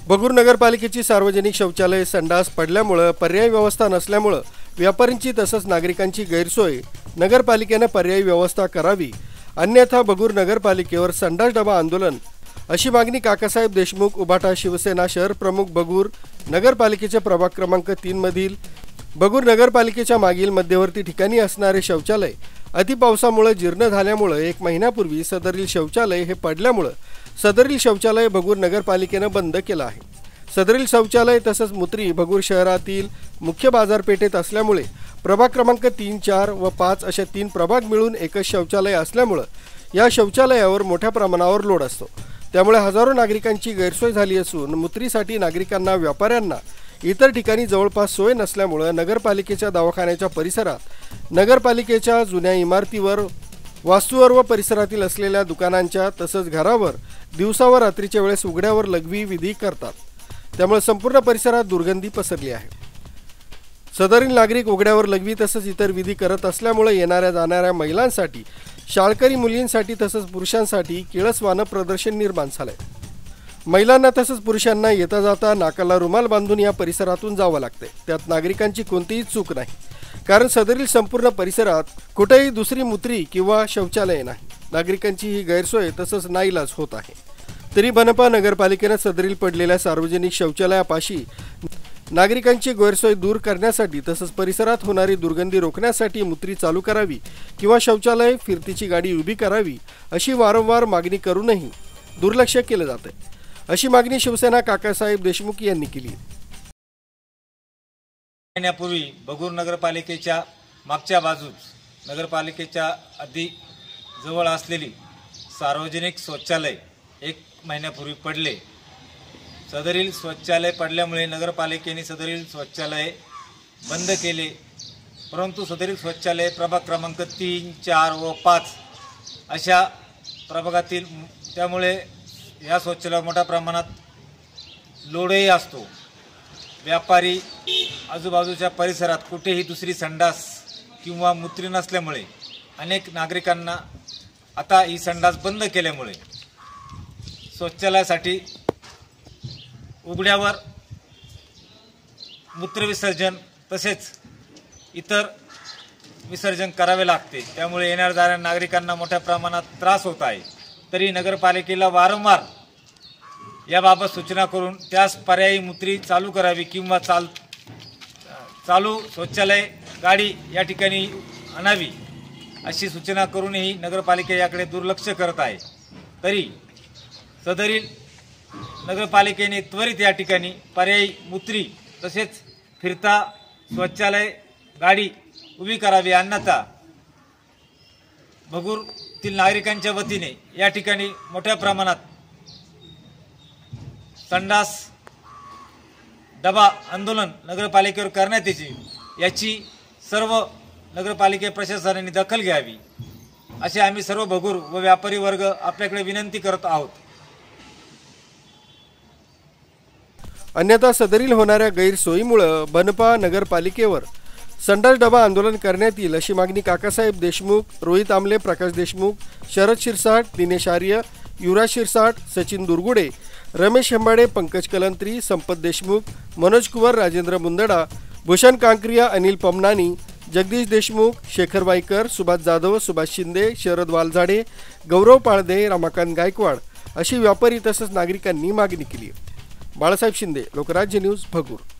भगूर नगरपालिकेची सार्वजनिक शौचालय संडास पडल्यामुळे पर्यायी व्यवस्था नसल्यामुळे व्यापाऱ्यांची तसंच नागरिकांची गैरसोय नगरपालिकेने पर्यायी व्यवस्था करावी, अन्यथा भगूर नगरपालिकेवर संडास डबा आंदोलन अशी मागणी काकासाहेब देशमुख उभाटा शिवसेना शहर प्रमुख भगूर नगरपालिकेच्या प्रभाग क्रमांक 3 मधील भगूर नगरपालिकेच्या मागील मध्यवर्ती ठिकाणी असणारे शौचालय अतिपावसामुळे जीर्ण झाल्यामुळे 1 महिन्यापूर्वी सदरील शौचालय हे पडल्यामुळे सदरील शौचालय भगूर नगरपालिकेने बंद केलं आहे। सदरील शौचालय तसंच मूत्री भगूर शहरातील मुख्य बाजारपेठेत असल्यामुळे प्रभाग क्रमांक 3, 4 व 5 अशा 3 प्रभाग मिळून एकच शौचालय असल्यामुळे या शौचालयावर मोठ्या प्रमाणावर लोड असतो। त्यामुळे हजारो नागरिकांची गैरसोय झाली असून मूत्रीसाठी नागरिकांना व्यापाऱ्यांना इतर ठिकाणी जवळपास सोय नसल्यामुळे नगरपालिकेच्या दवाखान्याच्या परिसरात नगरपालिकेच्या जुन्या इमारतीवर वास्तूवर व परिसरातील असलेल्या दुकानांच्या तसंच घरावर दिवसा व रात्रीच्या वेळेस उघड्यावर लघवी विधी करतात। त्यामुळे संपूर्ण परिसरात दुर्गंधी पसरली आहे। सदरील नागरिक उघड्यावर लघवी तसंच इतर विधी करत असल्यामुळे येणाऱ्या जाणाऱ्या महिलांसाठी, शाळकरी मुलींसाठी तसंच पुरुषांसाठी किळसवानं प्रदर्शन निर्माण झालंय। महिलांना तसंच पुरुषांना येता जाता नाकाला रुमाल बांधून या परिसरातून जावं लागते। त्यात नागरिकांची कोणतीही चूक नाही, कारण सदरील संपूर्ण परिसरात कुठेही दुसरी मूत्री किंवा शौचालय नाही। नागरिकांची ही गैरसोय तसंच नाईलाज होत आहे। तरी मनपा नगरपालिकेने सदरील पडलेल्या सार्वजनिक शौचालयापाशी नागरिकांची गैरसोय दूर करण्यासाठी तसंच परिसरात होणारी दुर्गंधी रोखण्यासाठी मूत्री चालू करावी किंवा शौचालय फिरतीची गाडी उभी करावी अशी वारंवार मागणी करूनही दुर्लक्ष केलं जाते। अशी मागणी शिवसेना काकासाहेब देशमुख यांनी केली। महिन्यापूर्वी भगूर नगरपालिकेच्या मागच्या बाजूस नगरपालिकेच्या अगदी जवळ असलेली सार्वजनिक शौचालय 1 महिन्यापूर्वी पडले। सदरील शौचालय पडल्यामुळे नगरपालिकेने सदरील शौचालय बंद केले, परंतु सदरील शौचालय प्रभाग क्रमांक 3, 4 व 5 अशा प्रभागातील, त्यामुळे या शौचालयावर मोठ्या प्रमाणात लोडही असतो। व्यापारी आजूबाजूच्या परिसरात कुठेही दुसरी संडास किंवा मूत्री नसल्यामुळे अनेक नागरिकांना आता ही संडास बंद केल्यामुळे शौचालयासाठी उघड्यावर मूत्रविसर्जन तसेच इतर विसर्जन करावे लागते। त्यामुळे येणाऱ्या जाणाऱ्या नागरिकांना मोठ्या प्रमाणात त्रास होत आहे। तरी नगरपालिकेला वारंवार याबाबत सूचना करून त्यास पर्यायी मूत्री चालू करावी किंवा चालू शौचालय गाडी या ठिकाणी आणावी अशी सूचना करूनही नगरपालिका याकडे दुर्लक्ष करत आहे। तरी सदरील नगरपालिकेने त्वरित या ठिकाणी पर्यायी मूत्री तसेच फिरता शौचालय गाडी उभी करावी, अन्यथा भगूरतील नागरिकांच्या वतीने या ठिकाणी मोठ्या प्रमाणात संडास डबा आंदोलन नगरपालिकेवर करण्यात येईल। याची सर्व नगरपालिका प्रशासनाने दखल घ्यावी असे आम्ही सर्व भगूर व व्यापारी वर्ग आपल्याकडे विनंती करत आहोत। अन्यथा सदरील होणाऱ्या गैरसोयीमुळे मनपा नगरपालिकेवर संडास डबा आंदोलन करण्यात येईल अशी मागणी काकासाहेब देशमुख, रोहित आमले, प्रकाश देशमुख, शरद शिरसाट, दिनेश आर्य, युवराज शिरसाट, सचिन दुर्गुडे, रमेश हेंबाडे, पंकज कलंत्री, संपत देशमुख, मनोज कुवर, राजेंद्र मुंदडा, भूषण कांक्रिया, अनिल पमनानी, जगदीश देशमुख, शेखर वाईकर, सुभाष जाधव, सुभाष शिंदे, शरद वालझाडे, गौरव पाळदे, रमाकांत गायकवाड अशी व्यापारी तसंच नागरिकांनी मागणी केली। बाळासाहेब शिंदे, लोकराज्य न्यूज, भगूर।